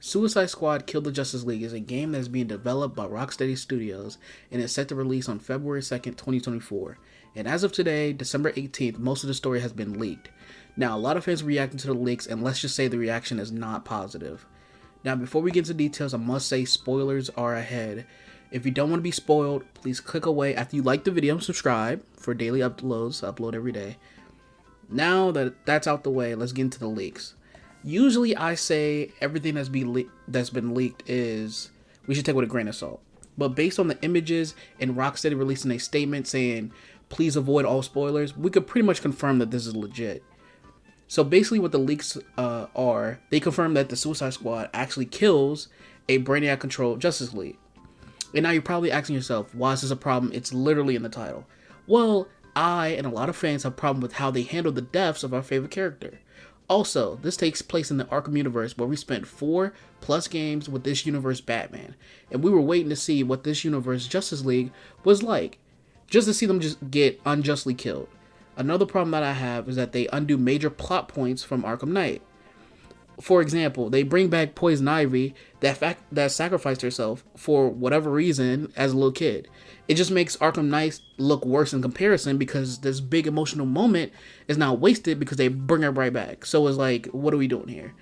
Suicide Squad Kill the Justice League is a game that is being developed by Rocksteady Studios and is set to release on February 2nd, 2024. And as of today, December 18th, most of the story has been leaked. Now, a lot of fans are reacting to the leaks, and let's just say the reaction is not positive. Now, before we get into details, I must say spoilers are ahead. If you don't want to be spoiled, please click away after you like the video and subscribe for daily uploads. I upload every day. Now that that's out the way, let's get into the leaks. Usually I say everything that's been leaked is we should take with a grain of salt. But based on the images and Rocksteady releasing a statement saying please avoid all spoilers, we could pretty much confirm that this is legit. So basically what the leaks are, they confirm that the Suicide Squad actually kills a Brainiac-controlled Justice League. And now you're probably asking yourself, why is this a problem? It's literally in the title. Well, I and a lot of fans have a problem with how they handle the deaths of our favorite character. Also, this takes place in the Arkham universe where we spent 4+ games with this universe Batman, and we were waiting to see what this universe Justice League was like, just to see them just get unjustly killed. Another problem that I have is that they undo major plot points from Arkham Knight. For example, they bring back Poison Ivy that sacrificed herself for whatever reason as a little kid. It just makes Arkham Knight look worse in comparison because this big emotional moment is now wasted because they bring her right back. So it's like, what are we doing here?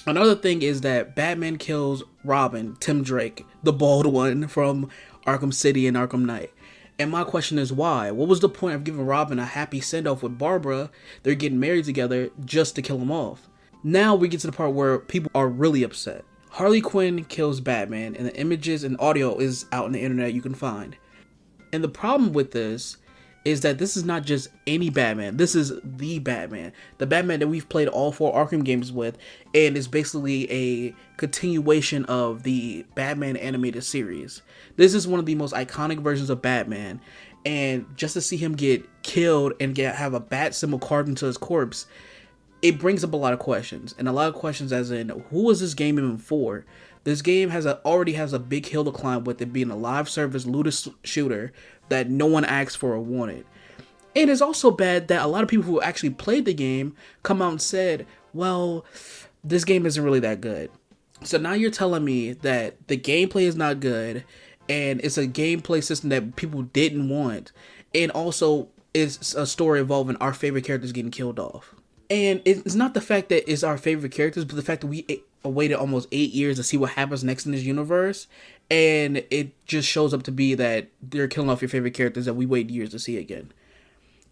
Another thing is that Batman kills Robin, Tim Drake, the bald one from Arkham City and Arkham Knight. And my question is why? What was the point of giving Robin a happy send-off with Barbara? They're getting married together just to kill him off. Now we get to the part where people are really upset. Harley Quinn kills Batman, and the images and audio is out on the internet you can find. And the problem with this is that this is not just any Batman. This is the Batman. The Batman that we've played all 4 Arkham games with, and is basically a continuation of the Batman animated series. This is one of the most iconic versions of Batman, and just to see him get killed and have a bat symbol carved into his corpse, it brings up a lot of questions, and a lot of questions as in, who is this game even for? This game already has a big hill to climb with it being a live service loot shooter that no one asked for or wanted. And it's also bad that a lot of people who actually played the game come out and said, well, this game isn't really that good. So now you're telling me that the gameplay is not good, and it's a gameplay system that people didn't want, and also it's a story involving our favorite characters getting killed off. And it's not the fact that it's our favorite characters, but the fact that we waited almost 8 years to see what happens next in this universe, and it just shows up to be that they're killing off your favorite characters that we wait years to see again.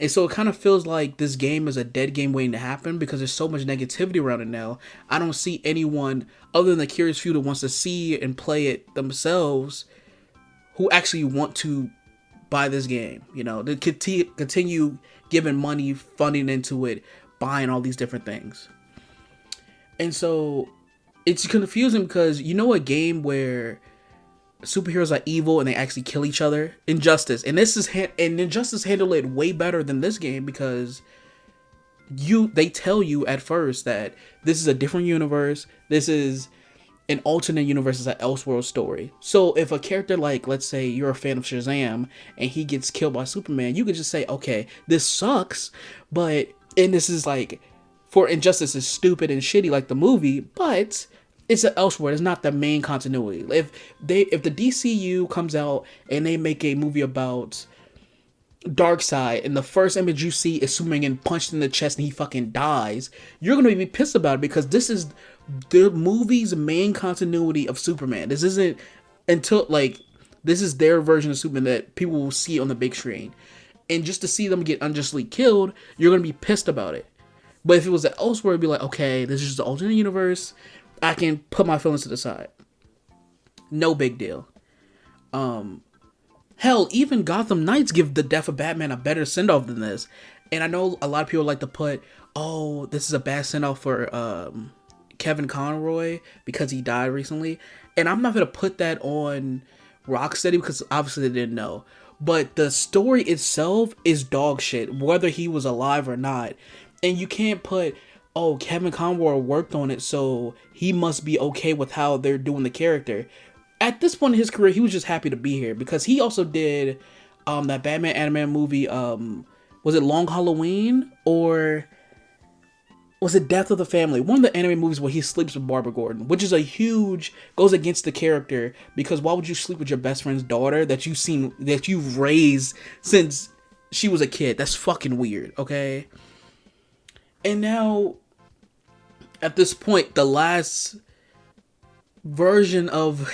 And so it kind of feels like this game is a dead game waiting to happen because there's so much negativity around it now. I don't see anyone other than the curious few that wants to see and play it themselves who actually want to buy this game. You know, to continue giving money, funding into it, buying all these different things. And so it's confusing because you know a game where superheroes are evil and they actually kill each other, Injustice, and Injustice handle it way better than this game because they tell you at first that this is a different universe, this is an alternate universe, is an Elseworld story. So if a character like, let's say you're a fan of Shazam and he gets killed by Superman, you could just say, okay, this sucks, and this is like, for Injustice is stupid and shitty like the movie, but it's an Elseworld. It's not the main continuity. If the DCU comes out and they make a movie about Darkseid and the first image you see is Superman getting punched in the chest and he fucking dies, you're going to be pissed about it because this is the movie's main continuity of Superman. This isn't this is their version of Superman that people will see on the big screen. And just to see them get unjustly killed, you're going to be pissed about it. But if it was elsewhere, it'd be like, okay, this is just the alternate universe. I can put my feelings to the side. No big deal. Hell, even Gotham Knights give the death of Batman a better send-off than this. And I know a lot of people like to put, oh, this is a bad send-off for Kevin Conroy because he died recently. And I'm not going to put that on Rocksteady because obviously they didn't know. But the story itself is dog shit, whether he was alive or not. And you can't put, oh, Kevin Conroy worked on it, so he must be okay with how they're doing the character. At this point in his career, he was just happy to be here because he also did that Batman animated movie. Was it Long Halloween or was it Death of the Family? One of the anime movies where he sleeps with Barbara Gordon, which is a huge goes against the character because why would you sleep with your best friend's daughter that you've raised since she was a kid? That's fucking weird, okay? And now at this point, the last version of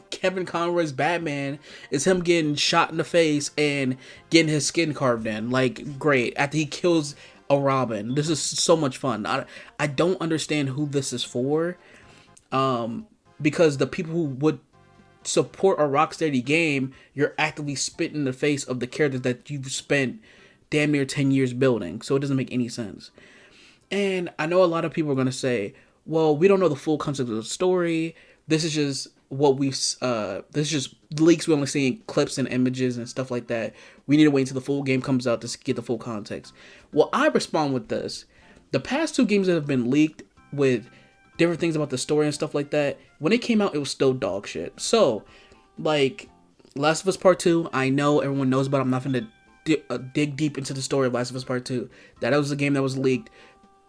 Kevin Conroy's Batman is him getting shot in the face and getting his skin carved in. Like, great. After he kills a Robin. This is so much fun. I don't understand who this is for. Because the people who would support a Rocksteady game, you're actively spitting in the face of the characters that you've spent damn near 10 years building. So it doesn't make any sense. And I know a lot of people are going to say, well, we don't know the full concept of the story. This is just this is just leaks. We only seeing clips and images and stuff like that. We need to wait until the full game comes out to get the full context. Well, I respond with this. The past two games that have been leaked with different things about the story and stuff like that, when it came out, it was still dog shit. So, like, Last of Us Part 2, I know everyone knows about it. I'm not going to dig deep into the story of Last of Us Part 2. That was a game that was leaked.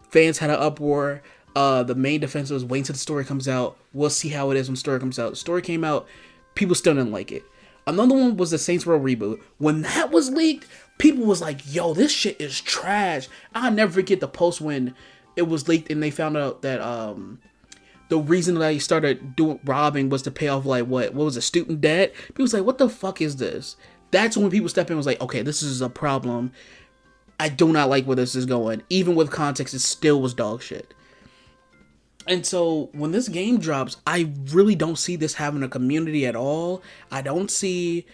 Fans had an uproar. The main defense was waiting till the story comes out. We'll see how it is when the story comes out. The story came out. People still didn't like it. Another one was the Saints Row reboot. When that was leaked, people was like, yo, this shit is trash. I'll never forget the post when it was leaked and they found out that the reason that he started doing robbing was to pay off like what was it, student debt. People was like, what the fuck is this? That's when people stepped in and was like, okay, this is a problem. I do not like where this is going. Even with context, it still was dog shit. And so when this game drops, I really don't see this having a community at all. I don't see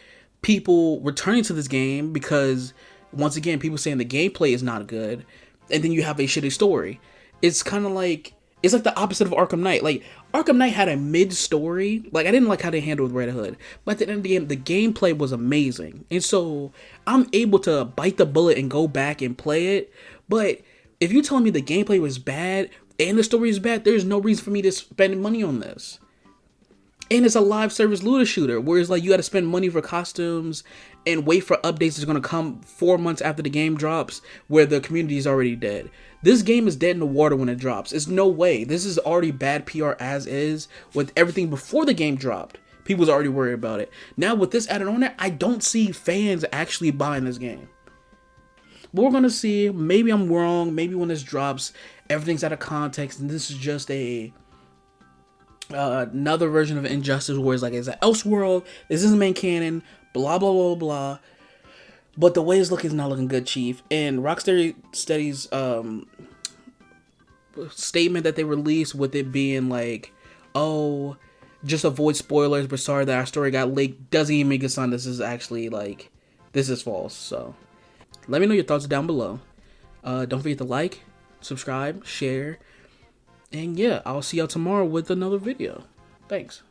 people returning to this game because, once again, people saying the gameplay is not good. And then you have a shitty story. It's kind of like, it's like the opposite of Arkham Knight. Like, Arkham Knight had a mid-story. Like, I didn't like how they handled Red Hood. But at the end of the game, the gameplay was amazing. And so I'm able to bite the bullet and go back and play it. But if you're telling me the gameplay was bad and the story is bad, there's no reason for me to spend money on this. And it's a live service looter shooter, whereas like you got to spend money for costumes and wait for updates that's going to come 4 months after the game drops, where the community is already dead. This game is dead in the water when it drops. It's no way. This is already bad PR as is with everything before the game dropped. People was already worried about it. Now with this added on there, I don't see fans actually buying this game. But we're going to see. Maybe I'm wrong. Maybe when this drops, everything's out of context and this is just another version of Injustice where it's like it's an Elseworld, this isn't main canon, blah blah blah blah. But the way it's looking is not looking good, Chief. And Rocksteady's statement that they released with it being like, oh, just avoid spoilers, but sorry that our story got leaked, doesn't even make a sign this is actually like, this is false. So let me know your thoughts down below. Don't forget to like, subscribe, share, and yeah, I'll see y'all tomorrow with another video. Thanks.